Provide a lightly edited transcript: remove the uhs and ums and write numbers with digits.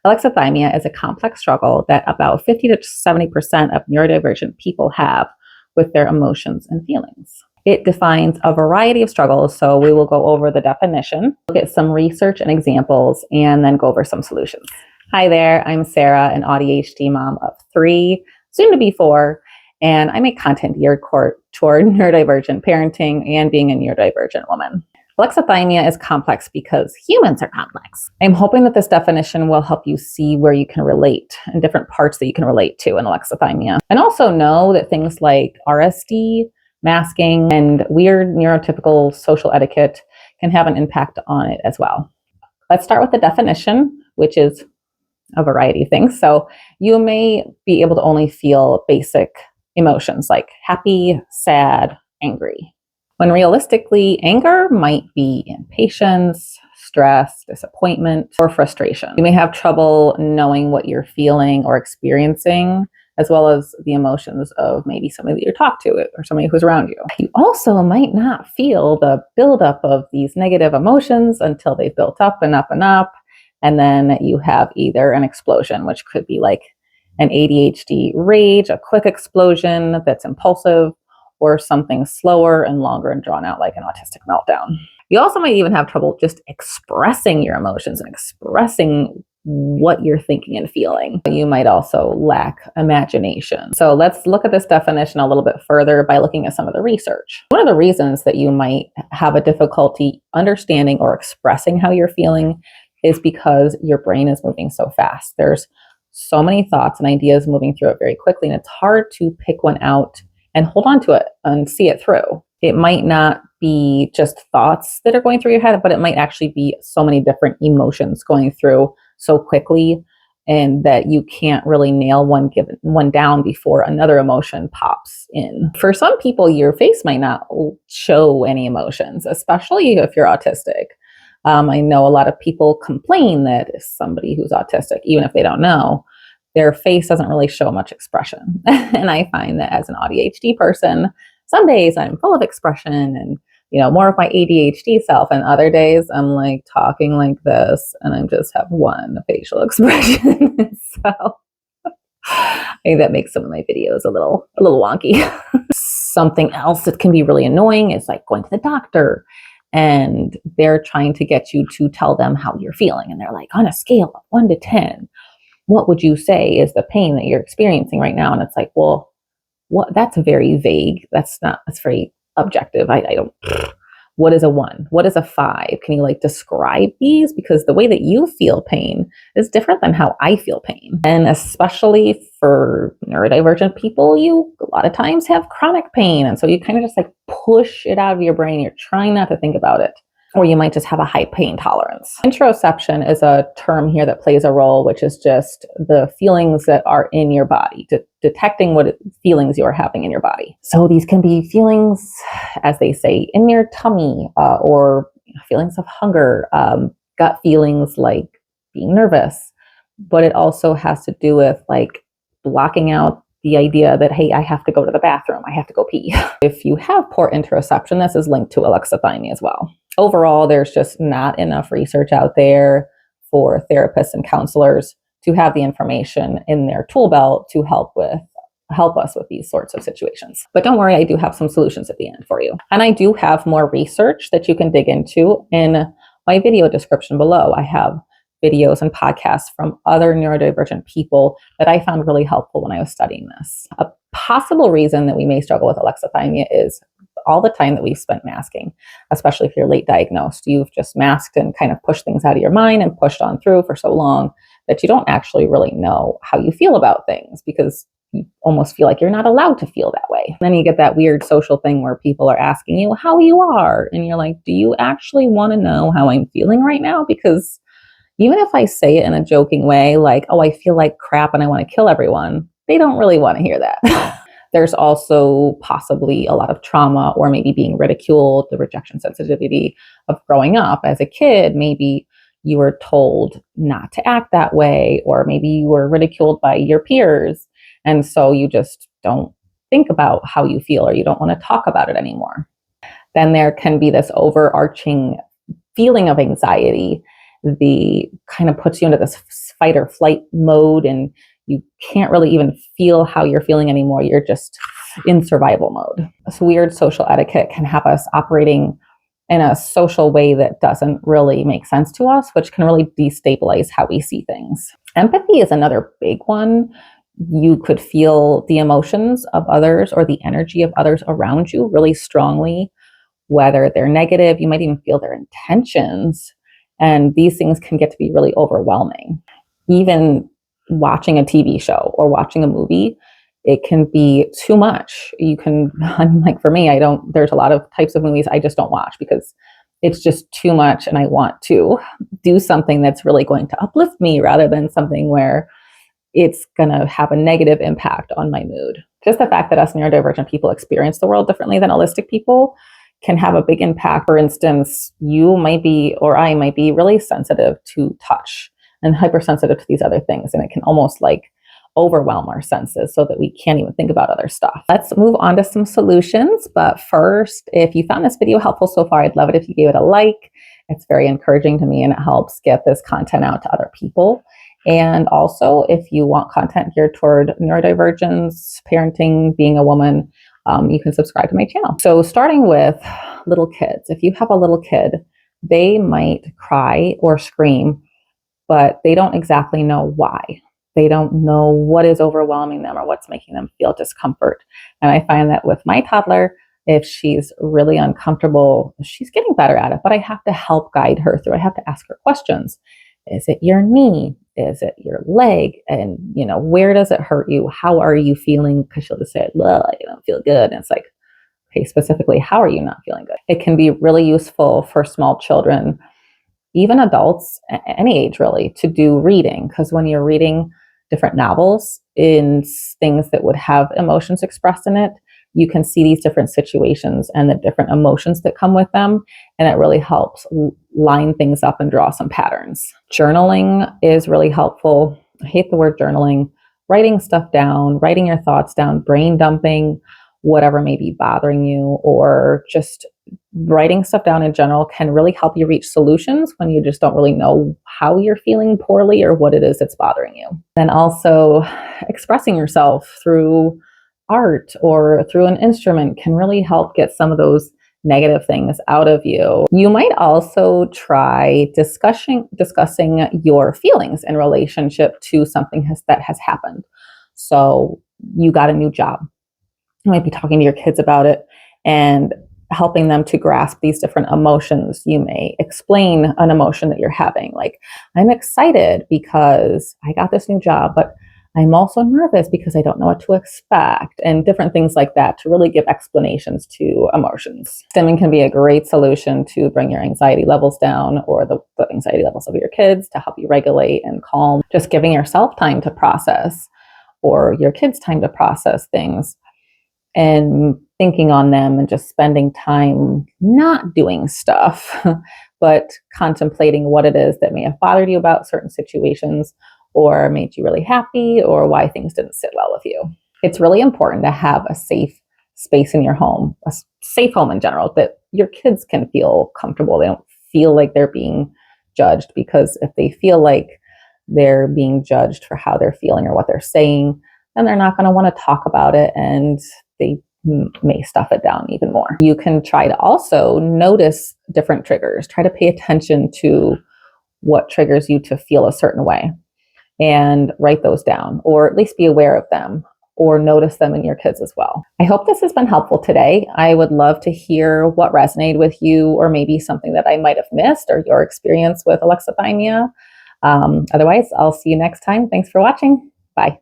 Alexithymia is a complex struggle that about 50 to 70% of neurodivergent people have with their emotions and feelings. It defines a variety of struggles, so we will go over the definition, look at some research and examples, and then go over some solutions. Hi there, I'm Sarah, an AuDHD mom of 3, soon to be 4, and I make content geared toward neurodivergent parenting and being a neurodivergent woman. Alexithymia is complex because humans are complex. I'm hoping that this definition will help you see where you can relate and different parts that you can relate to in alexithymia. And also know that things like RSD, masking, and weird neurotypical social etiquette can have an impact on it as well. Let's start with the definition, which is a variety of things. So you may be able to only feel basic emotions like happy, sad, angry. When realistically, anger might be impatience, stress, disappointment, or frustration. You may have trouble knowing what you're feeling or experiencing, as well as the emotions of maybe somebody that you talk to or somebody who's around you. You also might not feel the buildup of these negative emotions until they've built up and up and up. And then you have either an explosion, which could be like an ADHD rage, a quick explosion that's impulsive, or something slower and longer and drawn out like an autistic meltdown. You also might even have trouble just expressing your emotions and expressing what you're thinking and feeling. You might also lack imagination. So let's look at this definition a little bit further by looking at some of the research. One of the reasons that you might have a difficulty understanding or expressing how you're feeling is because your brain is moving so fast. There's so many thoughts and ideas moving through it very quickly, and it's hard to pick one out and hold on to it and see it through. It might not be just thoughts that are going through your head, but it might actually be so many different emotions going through so quickly, and that you can't really nail one down before another emotion pops in. For some people, your face might not show any emotions, especially if you're autistic. I know a lot of people complain that somebody who's autistic, even if they don't know, their face doesn't really show much expression. And I find that as an AuDHD person, some days I'm full of expression and, more of my ADHD self. And other days I'm like talking like this and I just have one facial expression. So I think that makes some of my videos a little wonky. Something else that can be really annoying is like going to the doctor and they're trying to get you to tell them how you're feeling. And they're like, on a scale of 1 to 10, what would you say is the pain that you're experiencing right now? And it's like, well, that's very vague. That's very objective. I don't, what is a 1? What is a 5? Can you describe these? Because the way that you feel pain is different than how I feel pain. And especially for neurodivergent people, you a lot of times have chronic pain. And so you kind of just push it out of your brain. You're trying not to think about it. Or you might just have a high pain tolerance. Interoception is a term here that plays a role, which is just the feelings that are in your body, detecting what feelings you're having in your body. So these can be feelings, as they say, in your tummy, or feelings of hunger, gut feelings like being nervous. But it also has to do with blocking out the idea that, hey, I have to go to the bathroom, I have to go pee. If you have poor interoception, this is linked to alexithymia as well. Overall, there's just not enough research out there for therapists and counselors to have the information in their tool belt to help us with these sorts of situations. But don't worry, I do have some solutions at the end for you. And I do have more research that you can dig into in my video description below. I have videos and podcasts from other neurodivergent people that I found really helpful when I was studying this. A possible reason that we may struggle with alexithymia is all the time that we've spent masking, especially if you're late diagnosed. You've just masked and kind of pushed things out of your mind and pushed on through for so long that you don't actually really know how you feel about things, because you almost feel like you're not allowed to feel that way. And then you get that weird social thing where people are asking you how you are. And you're like, do you actually want to know how I'm feeling right now? Because even if I say it in a joking way, like, oh, I feel like crap and I want to kill everyone, they don't really want to hear that. There's also possibly a lot of trauma or maybe being ridiculed, the rejection sensitivity of growing up as a kid. Maybe you were told not to act that way, or maybe you were ridiculed by your peers. And so you just don't think about how you feel, or you don't want to talk about it anymore. Then there can be this overarching feeling of anxiety the kind of puts you into this fight or flight mode, and you can't really even feel how you're feeling anymore. You're just in survival mode. This weird social etiquette can have us operating in a social way that doesn't really make sense to us, which can really destabilize how we see things. Empathy is another big one. You could feel the emotions of others or the energy of others around you really strongly, whether they're negative. You might even feel their intentions. And these things can get to be really overwhelming. Even watching a TV show or watching a movie, it can be too much. You can, like for me, there's a lot of types of movies I just don't watch because it's just too much, and I want to do something that's really going to uplift me rather than something where it's going to have a negative impact on my mood. Just the fact that us neurodivergent people experience the world differently than holistic people can have a big impact. For instance, you might be, or I might be, really sensitive to touch and hypersensitive to these other things, and it can almost like overwhelm our senses so that we can't even think about other stuff. Let's move on to some solutions. But first, if you found this video helpful so far, I'd love it if you gave it a like. It's very encouraging to me, and it helps get this content out to other people. And also, if you want content geared toward neurodivergence, parenting, being a woman, you can subscribe to my channel. So starting with little kids, if you have a little kid, they might cry or scream, but they don't exactly know why. They don't know what is overwhelming them or what's making them feel discomfort. And I find that with my toddler, if she's really uncomfortable, she's getting better at it, but I have to help guide her through. I have to ask her questions. Is it your knee? Is it your leg? And, where does it hurt you? How are you feeling? Because she'll just say, well, I don't feel good. And it's like, okay, specifically, how are you not feeling good? It can be really useful for small children, even adults, any age really, to do reading. Because when you're reading different novels in things that would have emotions expressed in it, you can see these different situations and the different emotions that come with them. And it really helps line things up and draw some patterns. Journaling is really helpful. I hate the word journaling. Writing stuff down, writing your thoughts down, brain dumping, whatever may be bothering you, or just writing stuff down in general can really help you reach solutions when you just don't really know how you're feeling poorly or what it is that's bothering you. And also expressing yourself through art or through an instrument can really help get some of those negative things out of you. You might also try discussing your feelings in relationship to something that has happened. So you got a new job. You might be talking to your kids about it and helping them to grasp these different emotions. You may explain an emotion that you're having, like, I'm excited because I got this new job, but I'm also nervous because I don't know what to expect, and different things like that to really give explanations to emotions. Stimming can be a great solution to bring your anxiety levels down, or the anxiety levels of your kids, to help you regulate and calm. Just giving yourself time to process, or your kids time to process things, and thinking on them, and just spending time not doing stuff, but contemplating what it is that may have bothered you about certain situations, or made you really happy, or why things didn't sit well with you. It's really important to have a safe space in your home, a safe home in general, that your kids can feel comfortable. They don't feel like they're being judged, because if they feel like they're being judged for how they're feeling or what they're saying, then they're not going to want to talk about it, and they may stuff it down even more. You can try to also notice different triggers. Try to pay attention to what triggers you to feel a certain way, and write those down, or at least be aware of them, or notice them in your kids as well. I hope this has been helpful today. I would love to hear what resonated with you, or maybe something that I might have missed, or your experience with alexithymia. Otherwise, I'll see you next time. Thanks for watching. Bye.